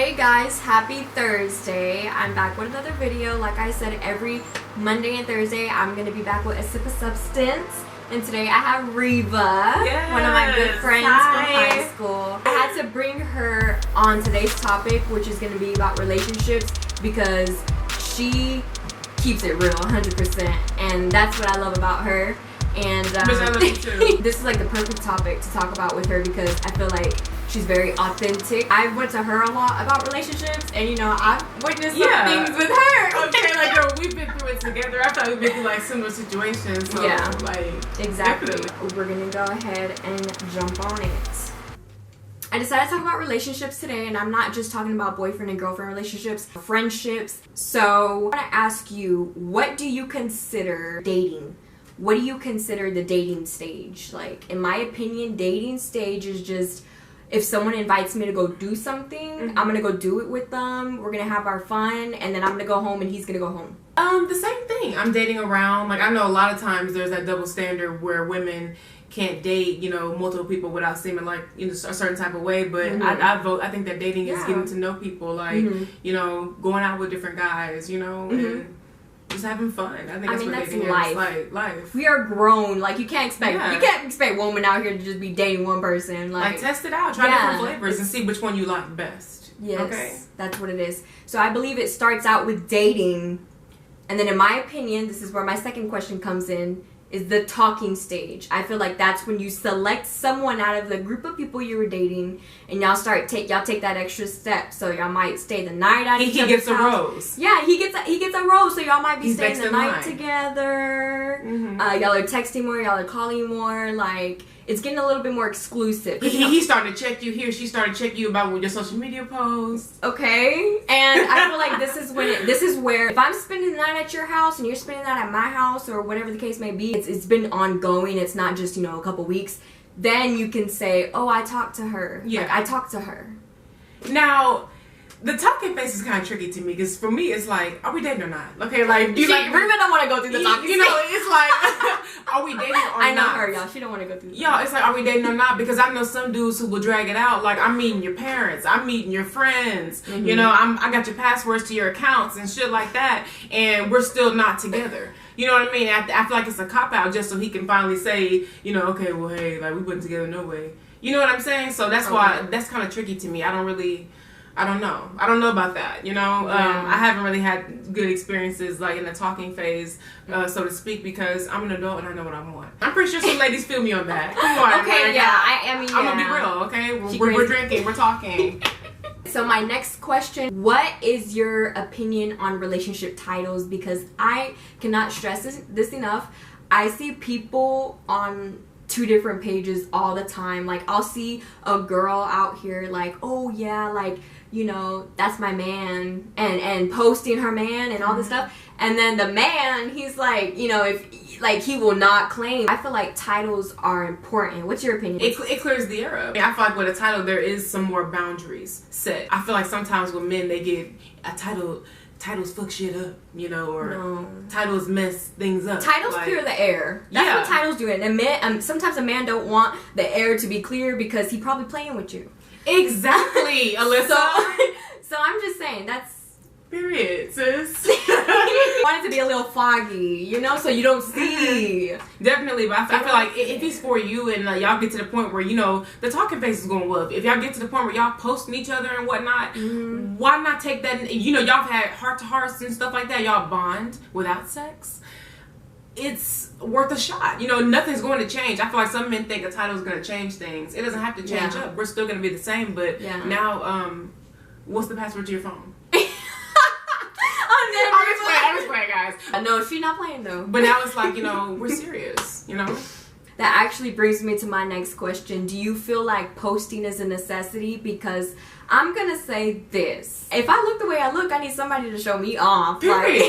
Hey guys, happy Thursday. I'm back with another video. Like I said, every Monday and Thursday I'm going to be back with a sip of substance. And today I have Reva, one of my good friends from high school. I had to bring her on today's topic, which is going to be about relationships, because she keeps it real 100%, and that's what I love about her. And this is like the perfect topic to talk about with her, because I feel like she's very authentic. I went to her a lot about relationships, and you know, I've witnessed some things with her. Okay, like girl, we've been through it together. I thought we've been through like similar situations. So, yeah, like exactly. Definitely. We're gonna go ahead and jump on it. I decided to talk about relationships today, and I'm not just talking about boyfriend and girlfriend relationships, friendships. So I want to ask you, what do you consider dating? What do you consider the dating stage? Like, in my opinion, dating stage is just if someone invites me to go do something, I'm gonna go do it with them. We're gonna have our fun, and then I'm gonna go home and he's gonna go home. The same thing. I'm dating around. Like, I know a lot of times there's that double standard where women can't date, you know, multiple people without seeming like, you know, a certain type of way. But I think that dating is getting to know people, like, you know, going out with different guys, you know, and just having fun. I think that's what dating is. Like life. We are grown. Like, you can't expect women out here to just be dating one person. Like test it out. Try different flavors and see which one you like best. Yes, okay. That's what it is. So I believe it starts out with dating, and then in my opinion, this is where my second question comes in, is the talking stage. I feel like that's when you select someone out of the group of people you were dating, and y'all take that extra step. So y'all might stay the night at each other's house. He gets a rose. Yeah, he gets a rose. So y'all might be staying the night together. Y'all are texting more. Y'all are calling more. Like, it's getting a little bit more exclusive. He started to check you here. She started to check you about your social media posts. Okay, and I feel like this is where if I'm spending the night at your house and you're spending that at my house, or whatever the case may be, it's been ongoing. It's not just, you know, a couple weeks. Then you can say, oh, I talked to her. Yeah, like, I talked to her. Now, the talking phase is kind of tricky to me, because for me it's like, are we dating or not? Okay, like, Reba don't want to go through the talking phase. You know, it's like, are we dating or not? I know her, y'all. She don't want to go through the y'all, it's like, are we dating or not? Because I know some dudes who will drag it out. Like, I'm meeting your parents. I'm meeting your friends. You know, I got your passwords to your accounts and shit like that. And we're still not together. You know what I mean? I feel like it's a cop-out just so he can finally say, you know, okay, well, hey, like, we wasn't together no way. You know what I'm saying? So that's why, that's kind of tricky to me. I don't know. I don't know about that, you know? I haven't really had good experiences, like, in the talking phase, so to speak, because I'm an adult and I know what I want. I'm pretty sure some ladies feel me on that. Come on. Okay, I mean, I'm gonna be real, okay? We're drinking, we're talking. So my next question, what is your opinion on relationship titles? Because I cannot stress this enough. I see people on two different pages all the time. Like, I'll see a girl out here like, oh yeah, like, you know, that's my man, and posting her man and all this stuff. And then the man, he's like, you know, if like, he will not claim. I feel like titles are important. What's your opinion? It clears the air up. I mean, I feel like with a title there is some more boundaries set. I feel like sometimes with men, they get a title. Titles fuck shit up, you know, or titles mess things up. Titles clear the air. That's what titles do. And sometimes a man don't want the air to be clear because he probably playing with you. Exactly, Alyssa. So I'm just saying, that's... Period, sis. I want it to be a little foggy, you know, so you don't see. Definitely, but I feel like if he's for you and y'all get to the point where, you know, the talking phase is going well. If y'all get to the point where y'all posting each other and whatnot, why not take that? You know, y'all have had heart-to-hearts and stuff like that. Y'all bond without sex. It's worth a shot. You know, nothing's going to change. I feel like some men think a title is going to change things. It doesn't have to change up. We're still going to be the same, but now, what's the password to your phone? I'm just playing, guys. No, she's not playing though. But now it's like, you know, we're serious, you know? That actually brings me to my next question. Do you feel like posting is a necessity? Because I'm gonna say this. If I look the way I look, I need somebody to show me off. Like,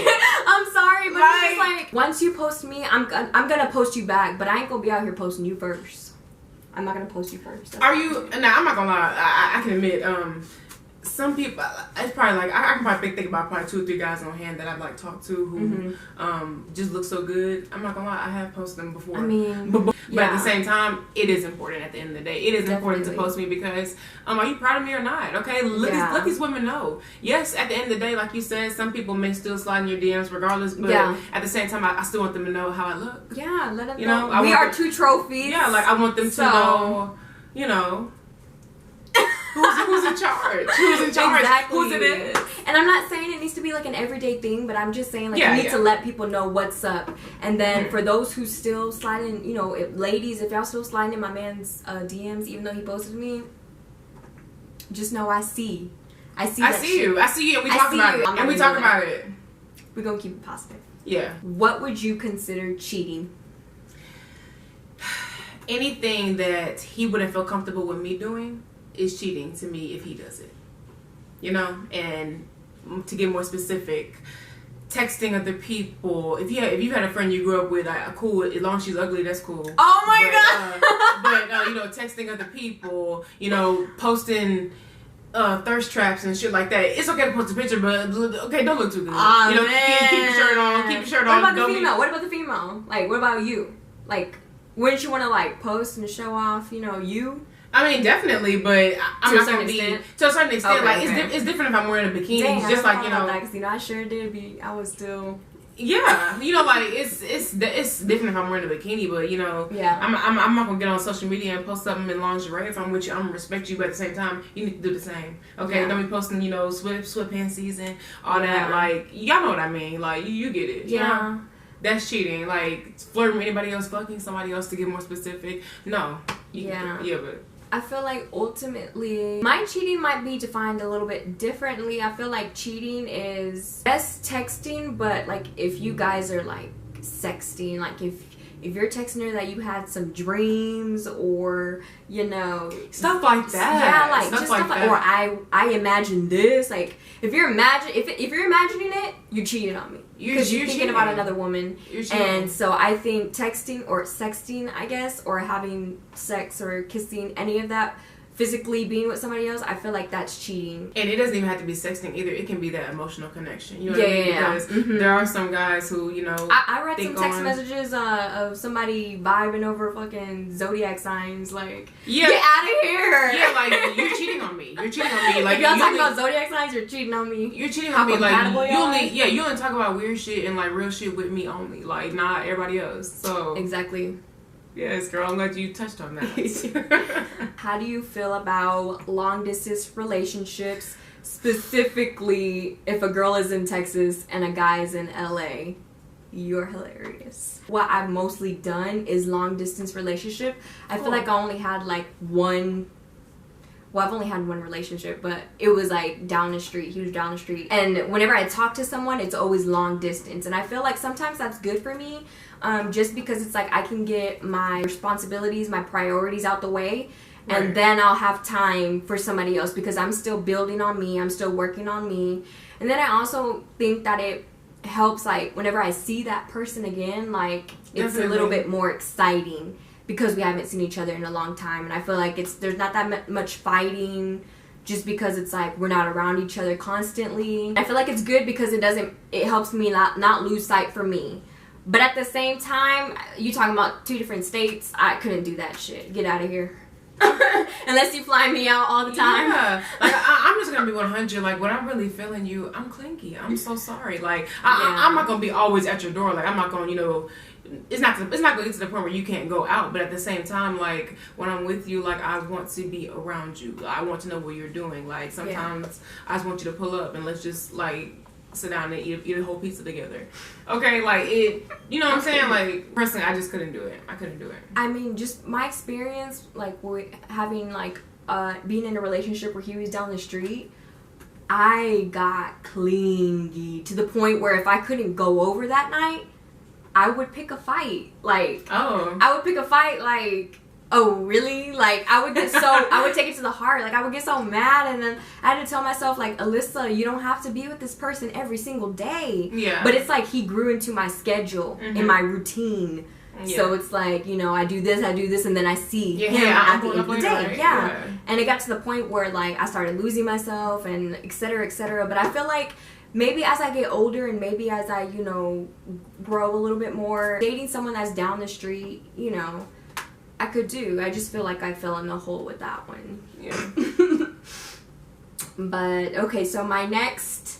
I'm sorry, but it's just like, once you post me, I'm gonna post you back, but I ain't gonna be out here posting you first. I'm not gonna post you first. Are you? Now, I'm not gonna lie. I can admit, some people, it's probably like I can probably think about probably 2 or 3 guys on hand that I've like talked to who just look so good. I'm not gonna lie, I have posted them before. I mean, but at the same time, it is important. At the end of the day, it is important to post me because are you proud of me or not? Okay, let these women know. Yes, at the end of the day, like you said, some people may still slide in your DMs regardless, but at the same time, I still want them to know how I look. Yeah, let them know. We are 2 trophies. Yeah, like I want them to know. You know. Who's in charge? Who's in charge? Exactly. Who's it is? And I'm not saying it needs to be like an everyday thing, but I'm just saying like you need to let people know what's up. And then for those who still slide in, you know, ladies, if y'all still sliding in my man's DMs, even though he posted me, just know I see. I see you. I see you. And we talk about it. And we talk about it. We're gonna keep it positive. Yeah. What would you consider cheating? Anything that he wouldn't feel comfortable with me doing is cheating to me if he does it. You know? And to get more specific, texting other people. If you had a friend you grew up with, cool. As long as she's ugly, that's cool. Oh my god! But you know, texting other people, you know, posting thirst traps and shit like that. It's okay to post a picture, but okay, don't look too good. You know, keep your shirt on. Keep your shirt on. What about the female? What about the female? Like, what about you? Like, wouldn't you want to like post and show off? You know, you. I mean, definitely, but I'm not gonna be to a certain extent. Okay, like, okay. it's different if I'm wearing a bikini. Dang, just like, you know, that, 'cause, you know, I sure did be. I was still. Yeah, you know, like it's different if I'm wearing a bikini, but you know, I'm not gonna get on social media and post something in lingerie. If I'm with you, I'm gonna respect you, but at the same time, you need to do the same. Okay, don't be posting, you know, sweatpants and all that. Like, y'all know what I mean. Like, you get it. You know? That's cheating. Like, flirting with anybody else, fucking somebody else, to get more specific. No. But I feel like ultimately my cheating might be defined a little bit differently. I feel like cheating is best texting, but like if you guys are like sexting, like if you're texting her that you had some dreams or, you know, stuff like that. Yeah, like stuff like or I imagine this. Like if you're imagining it, you're cheating on me. Because you're thinking about another woman. And so I think texting or sexting, I guess, or having sex or kissing, any of that, physically being with somebody else, I feel like that's cheating. And it doesn't even have to be sexting either. It can be that emotional connection. You know what I mean? Because there are some guys who, you know, I read some text messages of somebody vibing over fucking zodiac signs. Like, get out of here. Yeah, like, you're cheating on me. You're cheating on me. Like, if y'all talking about zodiac signs, you're cheating on me. You're cheating on me. Like, you only talk about weird shit and like real shit with me only. Like, not everybody else. So exactly. Yes, girl, I'm glad you touched on that. How do you feel about long distance relationships, specifically if a girl is in Texas and a guy is in LA? You're hilarious. What I've mostly done is long distance relationship. I feel like I only had like one. Well, I've only had one relationship, but it was like down the street. He was down the street. And whenever I talk to someone, it's always long distance. And I feel like sometimes that's good for me, just because it's like I can get my responsibilities, my priorities out the way. And then I'll have time for somebody else because I'm still building on me. I'm still working on me. And then I also think that it helps, like, whenever I see that person again, like, it's a little bit more exciting. Because we haven't seen each other in a long time, and I feel like there's not that much fighting, just because it's like we're not around each other constantly. I feel like it's good because it helps me not lose sight for me. But at the same time, you talking about 2 different states, I couldn't do that shit. Get out of here. Unless you fly me out all the time. Yeah, like I'm just gonna be 100. Like, when I'm really feeling you, I'm clinky. I'm so sorry. Like, I'm not gonna be always at your door. Like, I'm not gonna, you know. It's not going to get to the point where you can't go out, but at the same time, like, when I'm with you, like, I want to be around you. I want to know what you're doing. Like, sometimes I just want you to pull up and let's just, like, sit down and eat a whole pizza together. Okay, like, you know what I'm saying? Like, personally, I just couldn't do it. I couldn't do it. I mean, just my experience, like, having, like, being in a relationship where he was down the street, I got clingy to the point where if I couldn't go over that night, I would pick a fight. Like, I would pick a fight, like, oh, really? Like, I would take it to the heart. Like, I would get so mad, and then I had to tell myself, like, Alyssa, you don't have to be with this person every single day. Yeah. But it's like he grew into my schedule, in my routine. Yeah. So it's like, you know, I do this, and then I see him at the end of the day. Right? Yeah. And it got to the point where, like, I started losing myself and et cetera, et cetera. But I feel like maybe as I get older and maybe as I, you know, grow a little bit more, dating someone that's down the street, you know, I could do. I just feel like I fell in the hole with that one. Yeah. But, okay, so my next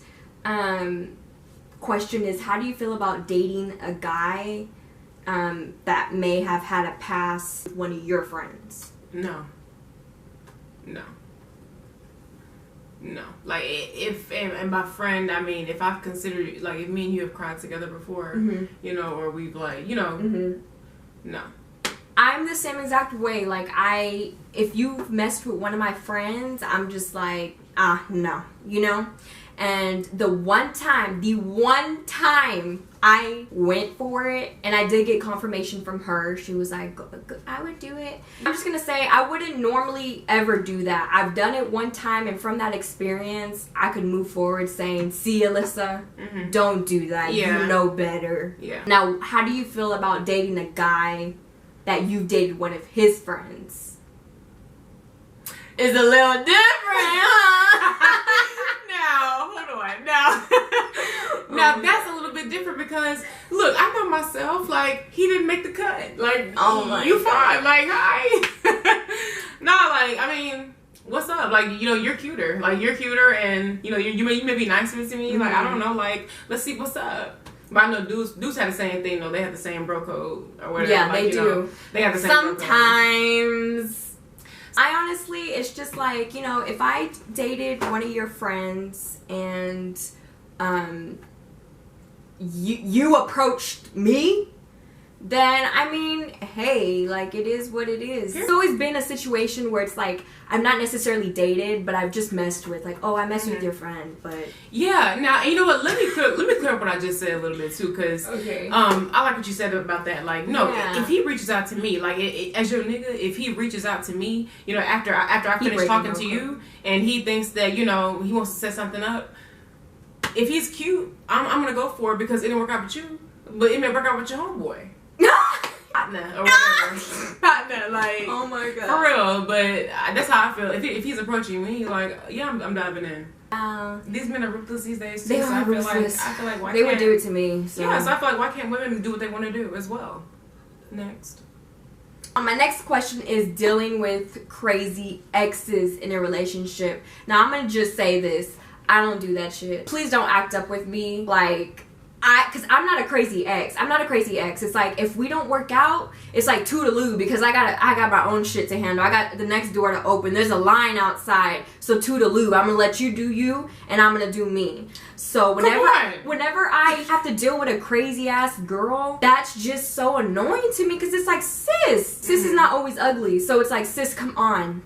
question is, how do you feel about dating a guy that may have had a past with one of your friends? No. Like, if, and by friend, I mean, if I've considered, like, if me and you have cried together before, you know, or we've, like, you know, no. I'm the same exact way. Like, if you've messed with one of my friends, I'm just like, no, you know? And the one time I went for it, and I did get confirmation from her. She was like, I would do it. I'm just gonna say, I wouldn't normally ever do that. I've done it one time, and from that experience, I could move forward saying, see, Alyssa, don't do that. Yeah. You know better. Yeah. Now, how do you feel about dating a guy that you dated one of his friends? It's a little different, huh? Now, hold on. Now that's a little bit different because, look, I know myself. Like, he didn't make the cut. Like, you fine. Like, hi. Nah, like, I mean, what's up? Like, you know, you're cuter. Like, you're cuter, and, you know, you may be nicer to me. Like, I don't know. Like, let's see what's up. But I know dudes have the same thing, though. They have the same bro code or whatever. Yeah, like, they do. Know, they have the same sometimes. I honestly, it's just like, you know, if I dated one of your friends and you approached me, then, I mean, hey, like, it is what it is. It's always been a situation where it's like, I'm not necessarily dated, but I've just messed with, like, oh, I messed with your friend, but... Yeah, now, you know what, let me clear up what I just said a little bit, too, because I like what you said about that. Like, no, if he reaches out to me, like, as your nigga, if he reaches out to me, you know, after I finish talking to you, and he thinks that, you know, he wants to set something up, if he's cute, I'm going to go for it because it didn't work out with you, but it may work out with your homeboy. Partner or whatever. Partner, like, oh my god, for real. But that's how I feel. If he's approaching me, like, yeah, I'm diving in. These men are ruthless these days too. They so are ruthless. I feel like why they can't, would do it to me. So. Yeah, so I feel like why can't women do what they want to do as well? Next. My next question is dealing with crazy exes in a relationship. Now I'm gonna just say this: I don't do that shit. Please don't act up with me, like. Because I'm not a crazy ex. It's like, if we don't work out, it's like toodaloo, because I got my own shit to handle. I got the next door to open. There's a line outside. So toodaloo. I'm going to let you do you, and I'm going to do me. So whenever I have to deal with a crazy ass girl, that's just so annoying to me, because it's like, sis. Sis is not always ugly. So it's like, sis, come on.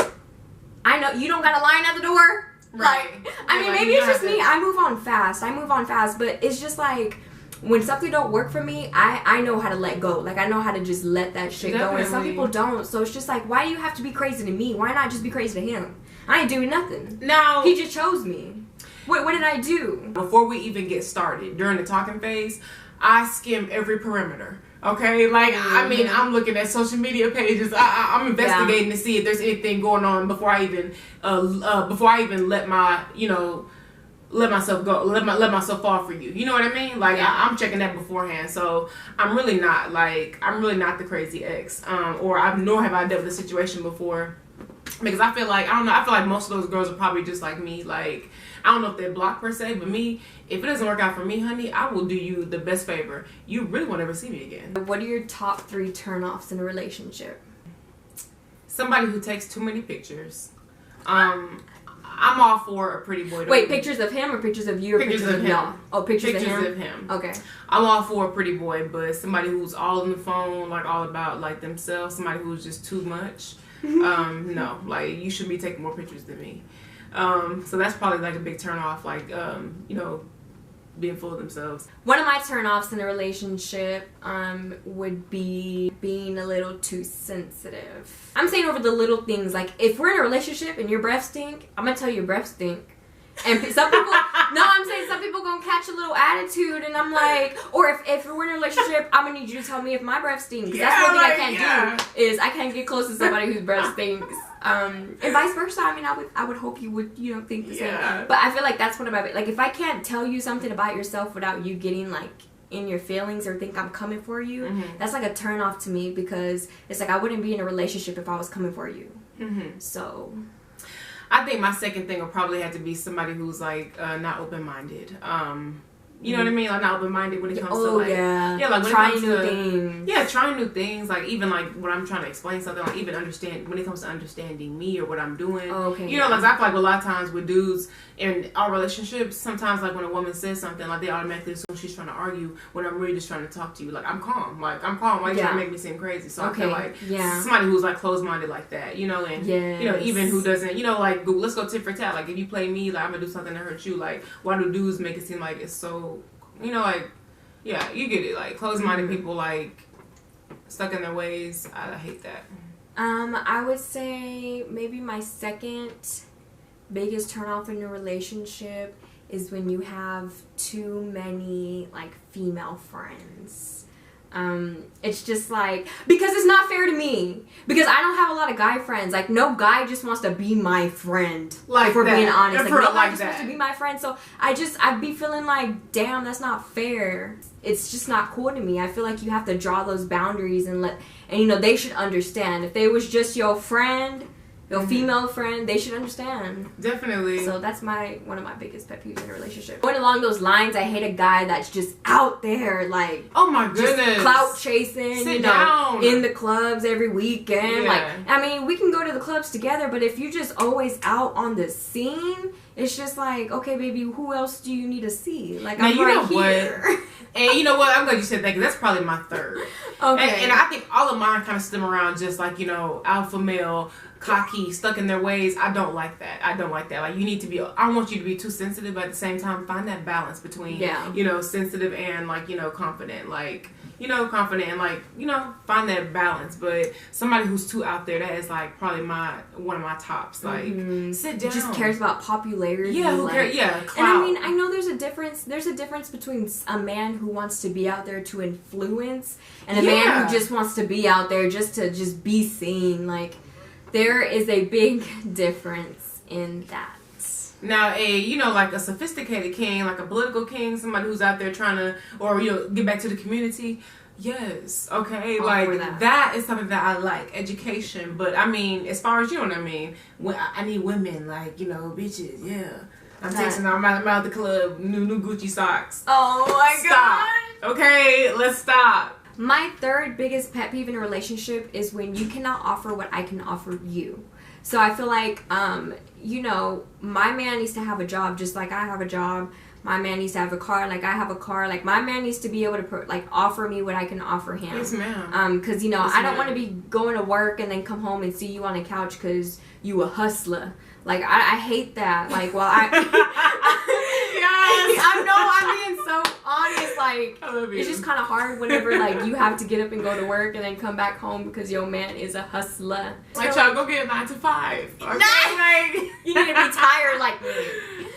I know you don't got a line at the door. Right. Like, I mean, maybe it's just me. I move on fast. But it's just like, when something don't work for me, I know how to let go. Like, I know how to just let that shit go. And some people don't. So it's just like, why do you have to be crazy to me? Why not just be crazy to him? I ain't doing nothing. No. He just chose me. What did I do? Before we even get started, during the talking phase, I skim every perimeter. Okay, like, I mean, I'm looking at social media pages. I'm investigating to see if there's anything going on before I even let my, you know, let myself go, let myself fall for you. You know what I mean? Like, I'm checking that beforehand. So I'm really not the crazy ex, nor have I dealt with a situation before, because I feel like most of those girls are probably just like me. Like, I don't know if they're blocked per se, but me, if it doesn't work out for me, honey, I will do you the best favor. You really won't ever see me again. What are your top 3 turnoffs in a relationship? Somebody who takes too many pictures. I'm all for a pretty boy. Wait, pictures of him or pictures of you or pictures of him? No. Oh, pictures of him. Okay. I'm all for a pretty boy, but somebody who's all on the phone, like, all about, like, themselves, somebody who's just too much. No, like, you should be taking more pictures than me. So that's probably, like, a big turn off, like, you know, being full of themselves. One of my turn-offs in a relationship would be being a little too sensitive. I'm saying over the little things. Like, if we're in a relationship and your breath stink, I'm gonna tell you your breath stink. And some people No, I'm saying some people gonna catch a little attitude, and I'm like, or if we're in a relationship, I'm gonna need you to tell me if my breath stinks. Yeah, that's one thing like, I can't do is I can't get close to somebody whose breath stinks. And vice versa. I mean, I would hope you would, think the same. But I feel like that's one of my, like, if I can't tell you something about yourself without you getting like in your feelings or think I'm coming for you, that's like a turn off to me, because it's like I wouldn't be in a relationship if I was coming for you. So I think my second thing will probably have to be somebody who's like not open-minded. You know what I mean? Like, not open-minded when it comes to like, like when trying it comes new to things. Trying new things. Like, even like when I'm trying to explain something, like even understand when it comes to understanding me or what I'm doing. You know, like I feel like a lot of times with dudes in our relationships, sometimes like when a woman says something, like they automatically assume she's trying to argue when I'm really just trying to talk to you. Like, I'm calm. Why you trying to make me seem crazy? So I feel like somebody who's like closed-minded like that, and even who doesn't, like, let's go tit for tat. Like, if you play me, like I'm gonna do something to hurt you. Like, why do dudes make it seem like it's so, you get it. Like, closed-minded people, like, stuck in their ways. I hate that. I would say maybe my second biggest turnoff in a relationship is when you have too many, like, female friends. It's just like, because it's not fair to me, because I don't have a lot of guy friends. Like, no guy just wants to be my friend, like, for being honest. Like, no guy just wants to be my friend. So I'd be feeling like, damn, that's not fair. It's just not cool to me. I feel like you have to draw those boundaries and they should understand. If they was just your friend, your female friend, they should understand. Definitely. So that's one of my biggest pet peeves in a relationship. Going along those lines, I hate a guy that's just out there, like, oh my goodness, clout chasing, Sit down. In the clubs every weekend. Like, I mean, we can go to the clubs together, but if you just always out on the scene, it's just like, okay, baby, who else do you need to see? Like, I'm right here. What? And you know what? I'm glad you said that, because that's probably my third. Okay. And I think all of mine kind of stem around just like, alpha male, cocky, stuck in their ways. I don't like that. Like, you need to be, I don't want you to be too sensitive, but at the same time, find that balance between, sensitive and, like, confident. Like, confident and, like, find that balance. But somebody who's too out there, that is, like, probably one of my tops. Like, sit down. Just cares about popularity. Yeah, who cares? Yeah, clout. And I mean, I know there's a difference. There's a difference between a man who wants to be out there to influence and a man who just wants to be out there just to be seen. Like, there is a big difference in that. Now, like a sophisticated king, like a political king, somebody who's out there trying to, or, get back to the community. Yes. Okay. Like, that is something that I like. Education. But, I mean, as far as, what I mean, I need women, like, bitches. Yeah. I'm texting them. I'm out the club. New Gucci socks. Oh, my God. Okay. Let's stop. My third biggest pet peeve in a relationship is when you cannot offer what I can offer you. So I feel like, my man needs to have a job just like I have a job. My man needs to have a car like I have a car. Like, my man needs to be able to, offer me what I can offer him. Yes, ma'am. Because, I don't want to be going to work and then come home and see you on the couch because you a hustler. Like, I hate that. Like, well, I know I'm being so honest. Like, it's just kind of hard whenever, like, you have to get up and go to work and then come back home because your man is a hustler. Like, y'all go get a 9 to 5. Okay? Like, you need to be tired like me.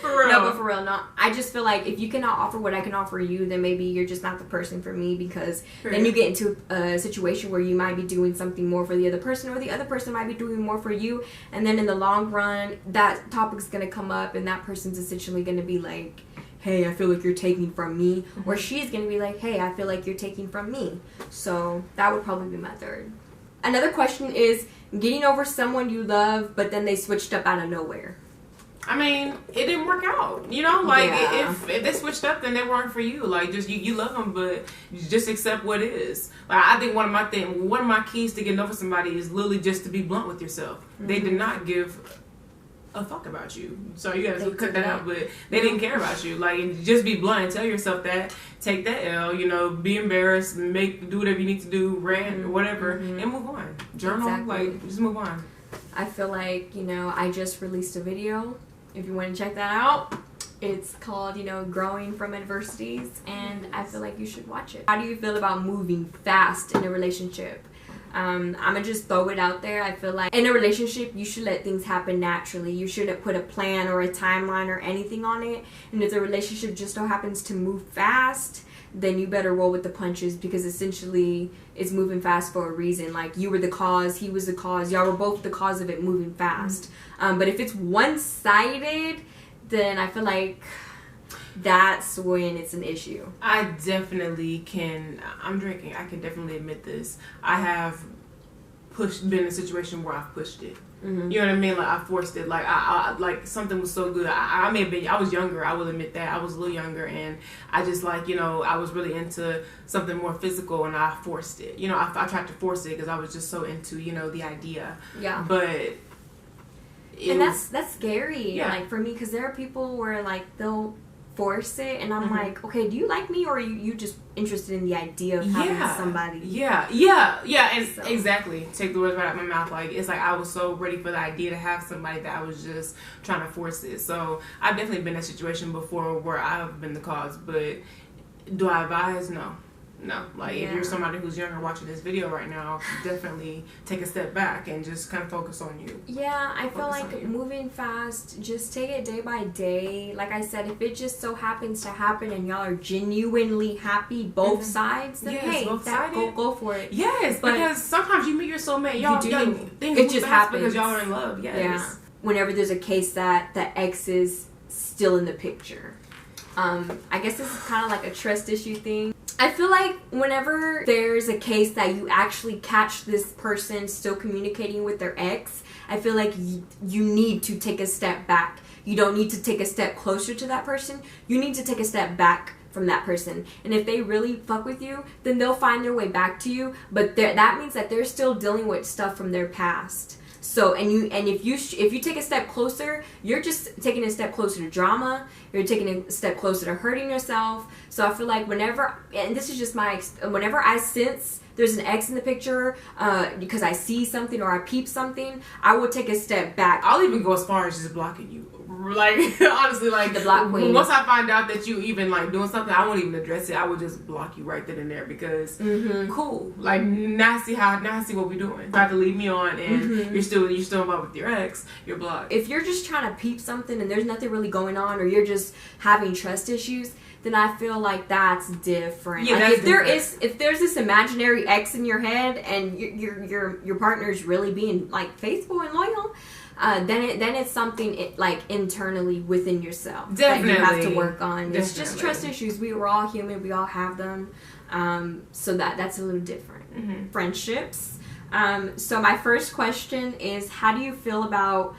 For real. No, but for real, no. I just feel like if you cannot offer what I can offer you, then maybe you're just not the person for me, because then you get into a situation where you might be doing something more for the other person, or the other person might be doing more for you, and then in the long run, that topic's going to come up, and that person's essentially going to be like, hey, I feel like you're taking from me, or she's going to be like, hey, I feel like you're taking from me. So that would probably be my third. Another question is getting over someone you love, but then they switched up out of nowhere. I mean, it didn't work out. If they switched up, then they weren't for you. Like, just you love them, but you just accept what is. Like, I think one of my keys to getting over somebody is literally just to be blunt with yourself. Mm-hmm. They did not give a fuck about you. So you gotta cut that out, but they didn't care about you. Like, just be blunt and tell yourself that. Take that L, be embarrassed, do whatever you need to do, rant, or whatever, and move on. Journal, like, just move on. I feel like, I just released a video. If you want to check that out, it's called, Growing from Adversities, and I feel like you should watch it. How do you feel about moving fast in a relationship? I'm gonna just throw it out there. I feel like in a relationship, you should let things happen naturally. You shouldn't put a plan or a timeline or anything on it. And if the relationship just so happens to move fast, then you better roll with the punches, because essentially it's moving fast for a reason. Like, you were the cause, he was the cause, y'all were both the cause of it moving fast. But if it's one-sided, then I feel like that's when it's an issue. I definitely can. I'm drinking. I can definitely admit this. I have been in a situation where I've pushed it. Mm-hmm. You know what I mean? Like, I forced it. Like, I like, something was so good. I may have been. I was younger. I will admit that. I was a little younger, and I just, like, you know, I was really into something more physical, and I forced it. You know, I tried to force it because I was just so into, you know, the idea. Yeah. But. That's scary. Yeah. Like, for me, because there are people where, like, they'll force it, and I'm like, okay, do you like me, or are you just interested in the idea of having somebody? And so. Exactly, take the words right out of my mouth. Like, it's like I was so ready for the idea to have somebody that I was just trying to force it. So I've definitely been in a situation before where I've been the cause, but do I advise? No, like, if you're somebody who's younger watching this video right now, definitely take a step back and just kind of focus on you. Yeah, I feel like moving fast, just take it day by day. Like I said, if it just so happens to happen and y'all are genuinely happy, both sides, then hey, go for it. Yes, but because sometimes you meet your soulmate, y'all things it just happens because y'all are in love. Yes. Yeah. Whenever there's a case that the ex is still in the picture, I guess this is kind of like a trust issue thing. I feel like whenever there's a case that you actually catch this person still communicating with their ex, I feel like you need to take a step back. You don't need to take a step closer to that person. You need to take a step back from that person. And if they really fuck with you, then they'll find their way back to you. But that means that they're still dealing with stuff from their past. So, and if you take a step closer, you're just taking a step closer to drama. You're taking a step closer to hurting yourself. So I feel like whenever, and this is just whenever I sense there's an ex in the picture, because I see something or I peep something, I will take a step back. I'll even go as far as just blocking you. Like, honestly, like, the block queen. Once I find out that you even, like, doing something, I won't even address it. I would just block you right then and there, because cool. Like, now I see what we're doing. Try to leave me on, and you're still involved with your ex, you're blocked. If you're just trying to peep something and there's nothing really going on, or you're just having trust issues, then I feel like that's different. Yeah, like, if there's this imaginary ex in your head and your partner's really being, like, faithful and loyal, then it's something like internally within yourself that you have to work on. It's just trust issues. We were all human. We all have them. So that's a little different. Friendships. So my first question is, how do you feel about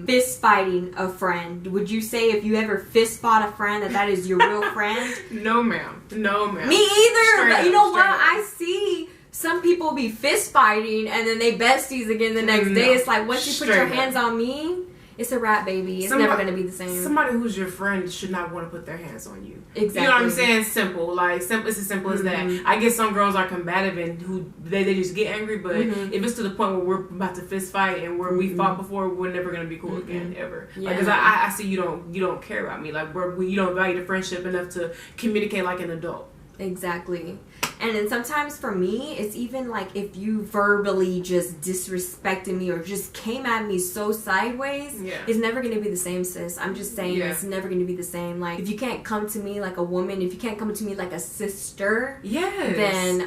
fist fighting a friend? Would you say if you ever fist fought a friend that is your real friend? No, ma'am. Me either. But you know what? I see some people be fist fighting and then they besties again the next day. It's like, once you put your hands on me, it's a wrap, baby. It's never going to be the same. Somebody who's your friend should not want to put their hands on you. Exactly. You know what I'm saying? Simple. Like, it's as simple as that. I guess some girls are combative and who they just get angry, but if it's to the point where we're about to fist fight and where we fought before, we're never going to be cool again, ever. Yeah. Like, because I see you don't care about me. Like, you don't value the friendship enough to communicate like an adult. Exactly. And then sometimes for me, it's even like if you verbally just disrespected me or just came at me so sideways, it's never going to be the same, sis. I'm just saying, it's never going to be the same. Like, if you can't come to me like a woman, if you can't come to me like a sister, then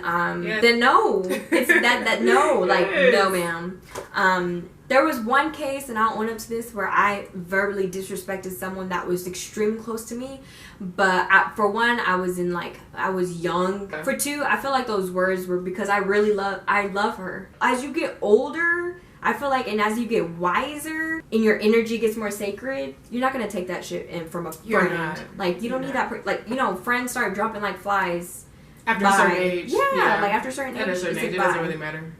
no. It's that no. Like, no, ma'am. There was one case, and I'll own up to this, where I verbally disrespected someone that was extremely close to me. But for one, I was young. For two, I feel like those words were because I love her. As you get older, I feel like, and as you get wiser and your energy gets more sacred, you're not gonna take that shit in from a friend. Like, you don't need that. Like, you know, friends start dropping like flies after a certain age. Yeah, like after a certain age. At a certain age, it doesn't really matter.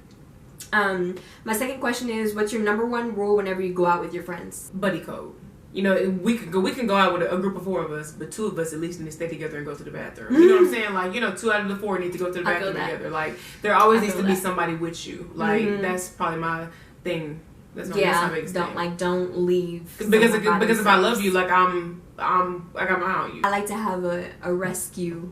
My second question is, what's your number one rule whenever you go out with your friends? Buddy code. You know, we can go out with a group of 4 of us, but 2 of us at least need to stay together and go to the bathroom. You know what I'm saying? Like, you know, 2 out of the 4 need to go to the bathroom together. Like, there always needs to be somebody with you. Like, that's probably my thing. That's my biggest thing. Don't leave. Because if I love you, like, I got my eye on you. I like to have a rescuer.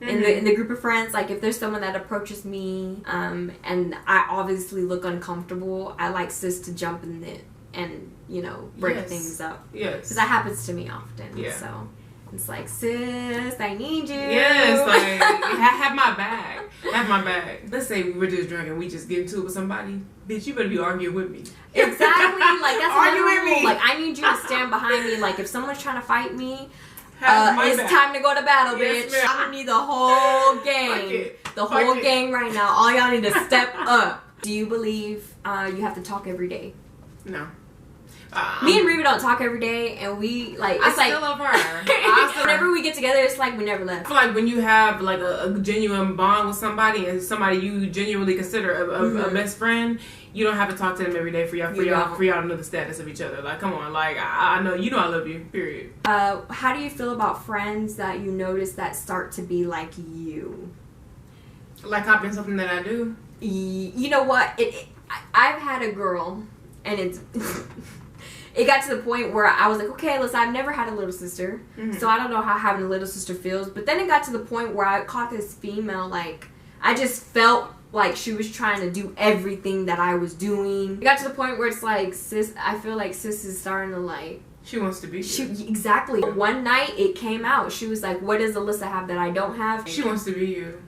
in the group of friends. Like if there's someone that approaches me, and I obviously look uncomfortable, I like sis to jump in it and break things up. Yes, because that happens to me often. Yeah. So it's like, sis, I need you. Yes, like have my bag. Have my bag. Let's say we were just drinking, we just get into it with somebody. Bitch, you better be arguing with me. Exactly. Like that's argue another with rule. me. Like I need you to stand behind me. Like if someone's trying to fight me, it's time to go to battle, Yes, bitch. ma'am. I need the whole gang. The whole gang right now. All y'all need to step up. Do you believe you have to talk every day? No. Me and Reba don't talk every day, and we like. It's I like still love her. whenever we get together, it's like we never left. I feel like when you have like a genuine bond with somebody and somebody you genuinely consider a best friend, you don't have to talk to them every day for y'all to know the status of each other. Like, come on, like I know I love you. Period. How do you feel about friends that you notice that start to be like you? Like copying something that I do. You know what? I've had a girl, and it's. It got to the point where I was like, okay, listen, I've never had a little sister, so I don't know how having a little sister feels. But then it got to the point where I caught this female, like, I just felt like she was trying to do everything that I was doing. It got to the point where it's like, sis, I feel like sis is starting to like... She wants to be you. Exactly. One night, it came out. She was like, what does Alyssa have that I don't have? She wants to be you.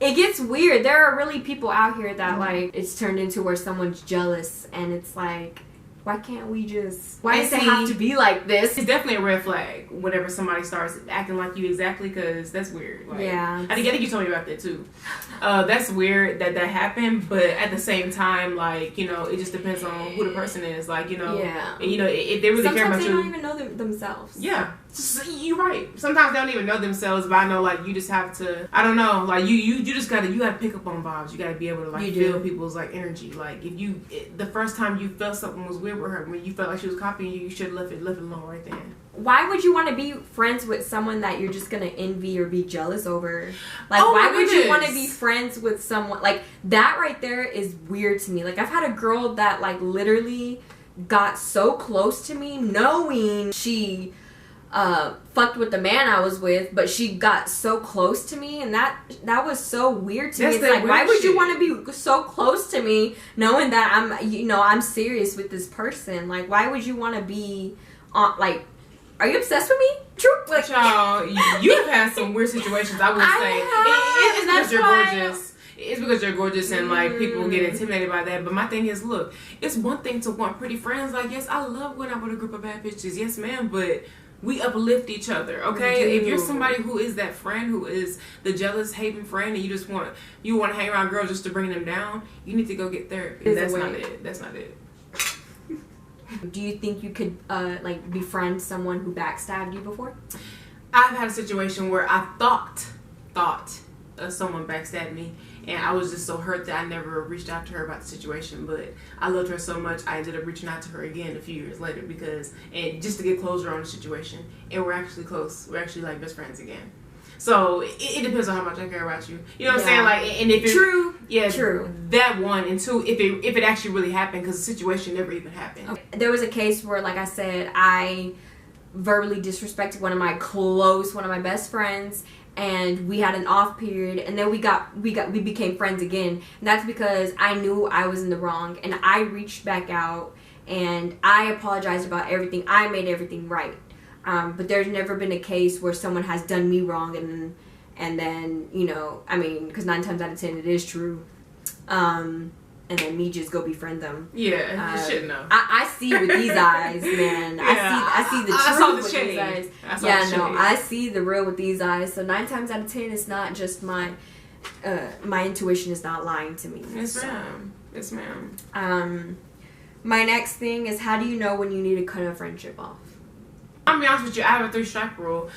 It gets weird. There are really people out here that, like, it's turned into where someone's jealous, and it's like... Why can't we just... Why does it have to be like this? It's definitely a red flag whenever somebody starts acting like you exactly, because that's weird. Like, yeah. I think you told me about that too. That's weird that happened, but at the same time, like, it just depends on who the person is. Like, Yeah. If they really care about you... Sometimes they don't even know themselves. Yeah. You're right. Sometimes they don't even know themselves, but I know, like, you just have to... I don't know. Like, you just gotta... You gotta pick up on vibes. You gotta be able to, like, feel people's, like, energy. Like, if you... The first time you felt something was weird with her, when you felt like she was copying you, you should have left it alone right then. Why would you want to be friends with someone that you're just gonna envy or be jealous over? Like, why would you want to be friends with someone like that? Right there is weird to me. Like, I've had a girl that like literally got so close to me, knowing she fucked with the man I was with, but she got so close to me, and that was so weird to me. It's like, why would you want to be so close to me, knowing that I'm serious with this person? Like, why would you want to be on like? Are you obsessed with me? True. Like, y'all, you've had some weird situations, I would say. It's because you're gorgeous. It's because you're gorgeous and, like, people get intimidated by that. But my thing is, look, it's one thing to want pretty friends. Like, yes, I love going out with a group of bad bitches. Yes, ma'am. But we uplift each other, okay? If you're somebody who is that friend, who is the jealous, hating friend, and you want to hang around girls just to bring them down, you need to go get therapy. That's not it. That's not it. Do you think you could like befriend someone who backstabbed you before? I've had a situation where I thought someone backstabbed me, and I was just so hurt that I never reached out to her about the situation. But I loved her so much, I ended up reaching out to her again a few years later and just to get closure on the situation. And we're actually close. We're actually like best friends again. So it depends on how much I care about you. You know what I'm saying? Like, and if it's true, that one, and two, if it actually really happened, because the situation never even happened. Okay. There was a case where, like I said, I verbally disrespected one of my best friends, and we had an off period, and then we became friends again, and that's because I knew I was in the wrong, and I reached back out and I apologized about everything. I made everything right. But there's never been a case where someone has done me wrong and then, I mean, because 9 times out of 10 it is true. And then me just go befriend them. Yeah, you should know. I see with these eyes, man. I see the truth with these eyes. I see the real with these eyes. So 9 times out of 10, it's not just my intuition is not lying to me. Yes, ma'am. Yes, ma'am. My next thing is, how do you know when you need to cut a friendship off? I'll be honest with you, I have a 3-strike rule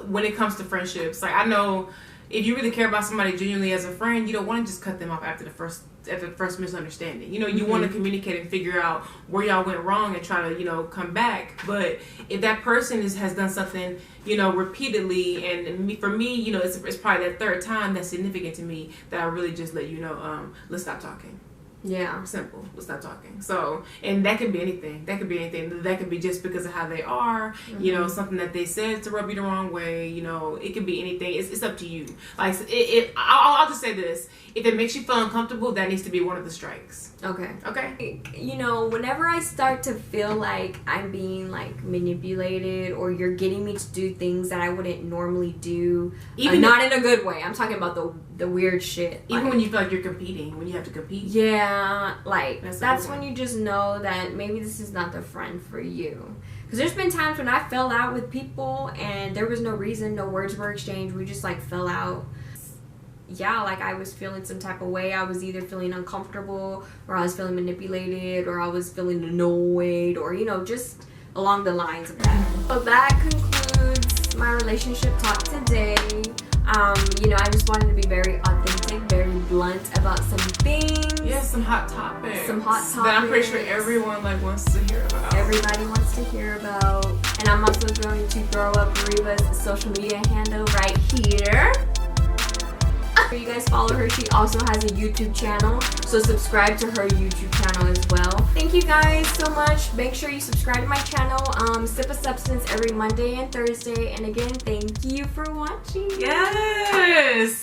when it comes to friendships. Like, I know if you really care about somebody genuinely as a friend, you don't want to just cut them off after the first misunderstanding. You want to communicate and figure out where y'all went wrong and try to, come back. But if that person has done something, repeatedly, and for me, it's probably that third time that's significant to me that I really just let let's stop talking. Yeah. Simple. We'll stop talking. So, and that could be anything. That could be anything. That could be just because of how they are, you know, something that they said to rub you the wrong way, you know, it could be anything. It's up to you. Like, I'll just say this. If it makes you feel uncomfortable, that needs to be one of the strikes. Okay. Okay? You know, whenever I start to feel like I'm being, like, manipulated or you're getting me to do things that I wouldn't normally do, even not in a good way. I'm talking about the weird shit. Even when you feel like you're competing, when you have to compete. Yeah, like, that's when you just know that maybe this is not the friend for you. Because there's been times when I fell out with people and there was no reason, no words were exchanged. We just, like, fell out. Yeah, like, I was feeling some type of way. I was either feeling uncomfortable or I was feeling manipulated or I was feeling annoyed or, you know, just along the lines of that. So that concludes my relationship talk today. You know, I just wanted to be very authentic, very blunt about some things. Yeah, some hot topics. Some hot topics. That I'm pretty sure everyone, like, wants to hear about. Everybody wants to hear about. And I'm also going to throw up Reva's social media handle right here. You guys follow her. She also has a YouTube channel, so subscribe to her YouTube channel as well. Thank you guys so much. Make sure you subscribe to my channel. Sip of Substance every Monday and Thursday. And again, thank you for watching. Yes.